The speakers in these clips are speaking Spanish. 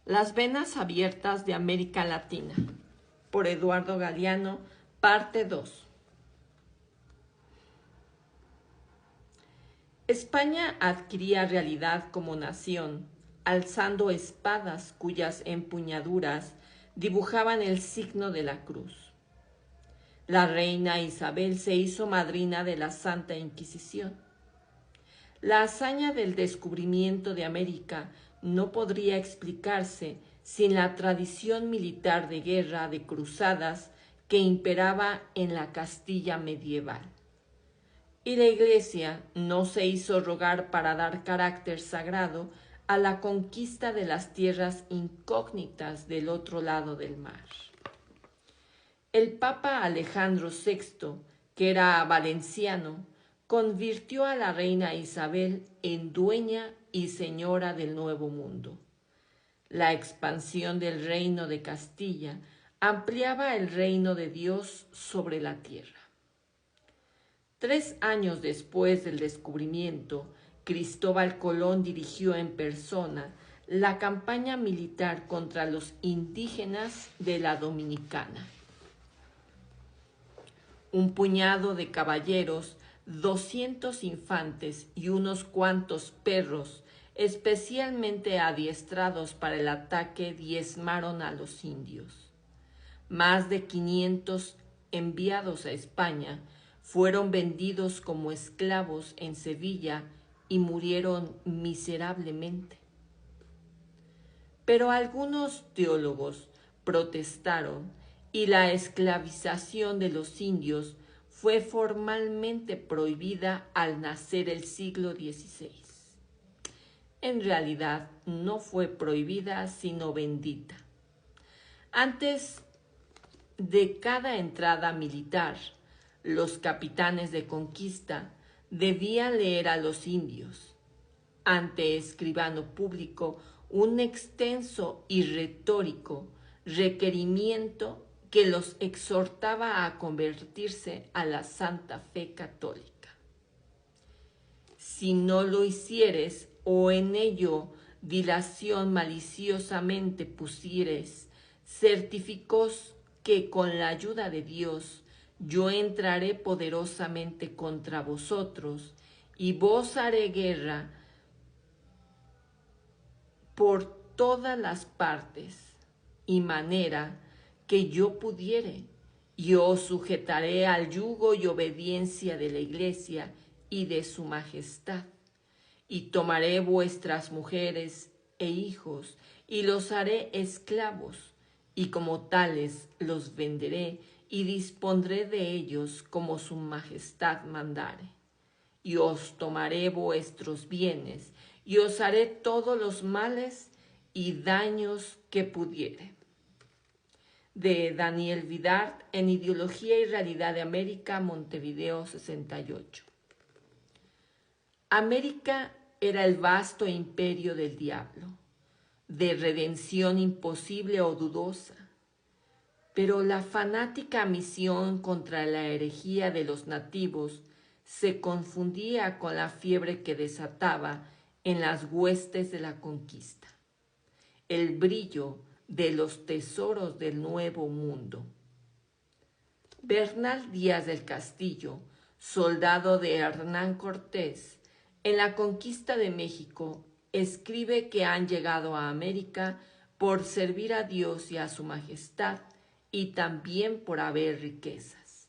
Las venas abiertas de América Latina, por Eduardo Galeano, parte 2. España adquiría realidad como nación, alzando espadas cuyas empuñaduras dibujaban el signo de la cruz. La reina Isabel se hizo madrina de la Santa Inquisición. La hazaña del descubrimiento de América no podría explicarse sin la tradición militar de guerra de cruzadas que imperaba en la Castilla medieval. Y la Iglesia no se hizo rogar para dar carácter sagrado a la conquista de las tierras incógnitas del otro lado del mar. El Papa Alejandro VI, que era valenciano, convirtió a la reina Isabel en dueña y señora del Nuevo Mundo. La expansión del reino de Castilla ampliaba el reino de Dios sobre la tierra. 3 años después del descubrimiento, Cristóbal Colón dirigió en persona la campaña militar contra los indígenas de la Dominicana. Un puñado de caballeros, 200 infantes y unos cuantos perros, especialmente adiestrados para el ataque, diezmaron a los indios. Más de 500 enviados a España fueron vendidos como esclavos en Sevilla y murieron miserablemente. Pero algunos teólogos protestaron y la esclavización de los indios fue formalmente prohibida al nacer el siglo XVI. En realidad no fue prohibida, sino bendita. Antes de cada entrada militar, los capitanes de conquista debían leer a los indios, ante escribano público, un extenso y retórico requerimiento que los exhortaba a convertirse a la Santa Fe Católica. Si no lo hicieres, o en ello dilación maliciosamente pusieres, certificos que con la ayuda de Dios yo entraré poderosamente contra vosotros, y vos haré guerra por todas las partes, y manera que yo pudiere, y os sujetaré al yugo y obediencia de la Iglesia y de su majestad, y tomaré vuestras mujeres e hijos, y los haré esclavos, y como tales los venderé, y dispondré de ellos como su majestad mandare. Y os tomaré vuestros bienes, y os haré todos los males y daños que pudiere. De Daniel Vidart, en Ideología y Realidad de América, Montevideo, 68. América era el vasto imperio del diablo, de redención imposible o dudosa, pero la fanática misión contra la herejía de los nativos se confundía con la fiebre que desataba en las huestes de la conquista, el brillo de los tesoros del Nuevo Mundo. Bernal Díaz del Castillo, soldado de Hernán Cortés, en la conquista de México, escribe que han llegado a América por servir a Dios y a su majestad, y también por haber riquezas.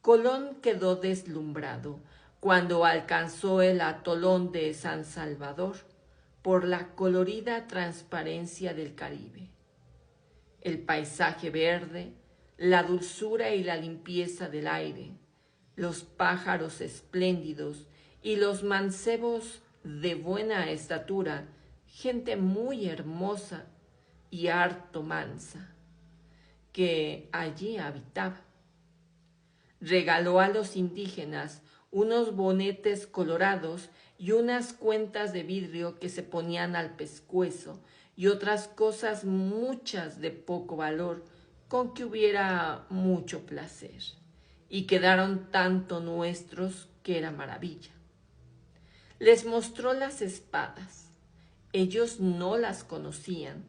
Colón quedó deslumbrado cuando alcanzó el atolón de San Salvador por la colorida transparencia del Caribe. El paisaje verde, la dulzura y la limpieza del aire, los pájaros espléndidos y los mancebos de buena estatura, gente muy hermosa y harto mansa, que allí habitaba. Regaló a los indígenas unos bonetes colorados y unas cuentas de vidrio que se ponían al pescuezo y otras cosas muchas de poco valor con que hubiera mucho placer, y quedaron tanto nuestros que era maravilla. Les mostró las espadas, Ellos no las conocían,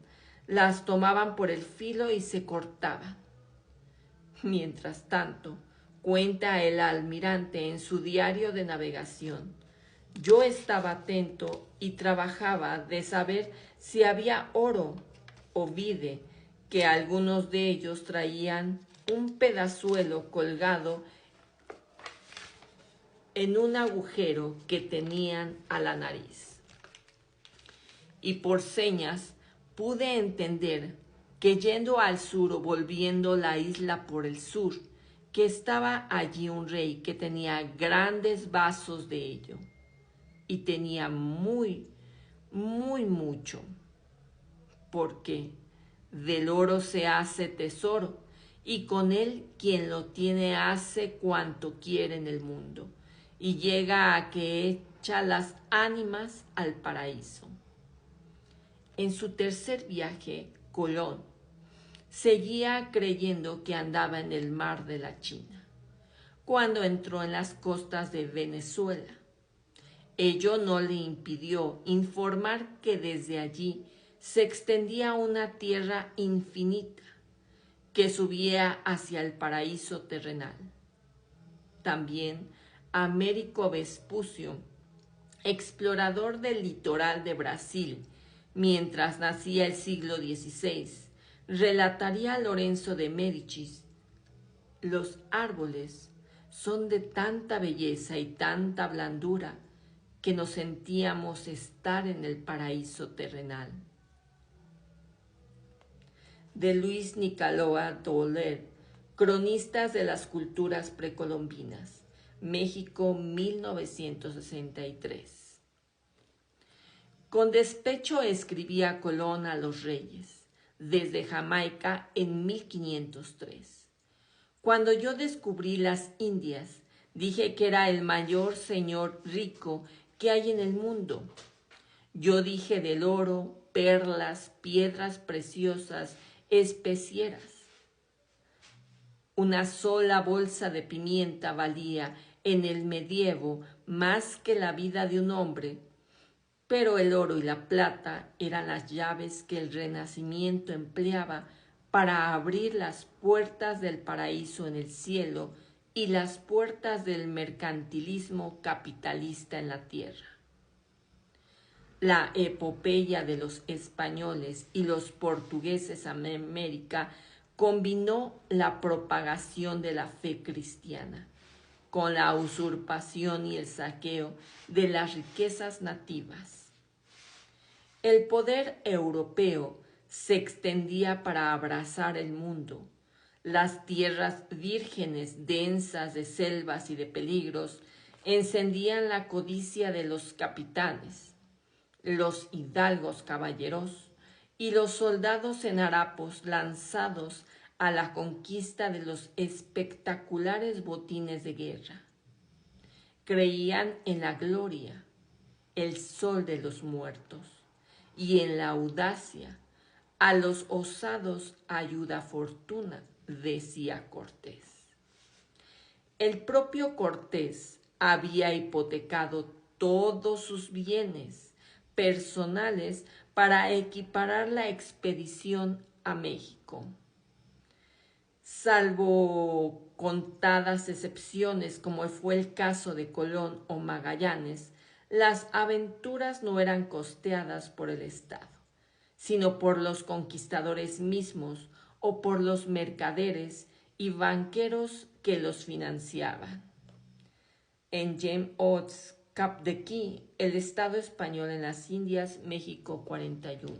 las tomaban por el filo y se cortaban. Mientras tanto, cuenta el almirante en su diario de navegación, yo estaba atento y trabajaba de saber si había oro o vide, que algunos de ellos traían un pedazuelo colgado en un agujero que tenían a la nariz. Y por señas pude entender que yendo al sur o volviendo la isla por el sur, que estaba allí un rey que tenía grandes vasos de ello, y tenía muy mucho, porque del oro se hace tesoro, y con él quien lo tiene hace cuanto quiere en el mundo, y llega a que echa las ánimas al paraíso. En su tercer viaje, Colón seguía creyendo que andaba en el mar de la China, cuando entró en las costas de Venezuela. Ello no le impidió informar que desde allí se extendía una tierra infinita que subía hacia el paraíso terrenal. También Américo Vespucio, explorador del litoral de Brasil, mientras nacía el siglo XVI, relataría a Lorenzo de Médicis: los árboles son de tanta belleza y tanta blandura que nos sentíamos estar en el paraíso terrenal. De Luis Nicaloa Doler, Cronistas de las Culturas Precolombinas, México, 1963. Con despecho escribía Colón a los reyes, desde Jamaica en 1503. Cuando yo descubrí las Indias, dije que era el mayor señor rico que hay en el mundo. Yo dije del oro, perlas, piedras preciosas, especieras. Una sola bolsa de pimienta valía en el medievo más que la vida de un hombre, pero el oro y la plata eran las llaves que el Renacimiento empleaba para abrir las puertas del paraíso en el cielo y las puertas del mercantilismo capitalista en la tierra. La epopeya de los españoles y los portugueses en América combinó la propagación de la fe cristiana con la usurpación y el saqueo de las riquezas nativas. El poder europeo se extendía para abrazar el mundo. Las tierras vírgenes, densas de selvas y de peligros, encendían la codicia de los capitanes, los hidalgos caballeros y los soldados en harapos lanzados a la conquista de los espectaculares botines de guerra. Creían en la gloria, el sol de los muertos, y en la audacia, a los osados ayuda fortuna, decía Cortés. El propio Cortés había hipotecado todos sus bienes personales para equiparar la expedición a México. Salvo contadas excepciones, como fue el caso de Colón o Magallanes, las aventuras no eran costeadas por el Estado, sino por los conquistadores mismos o por los mercaderes y banqueros que los financiaban. En James Oates, Cap de Key, el Estado español en las Indias, México 41.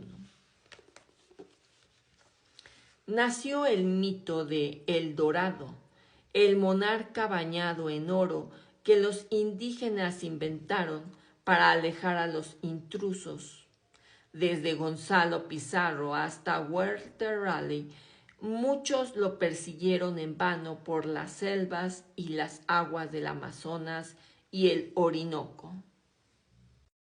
Nació el mito de El Dorado, el monarca bañado en oro que los indígenas inventaron para alejar a los intrusos. Desde Gonzalo Pizarro hasta Walter Raleigh, muchos lo persiguieron en vano por las selvas y las aguas del Amazonas y el Orinoco.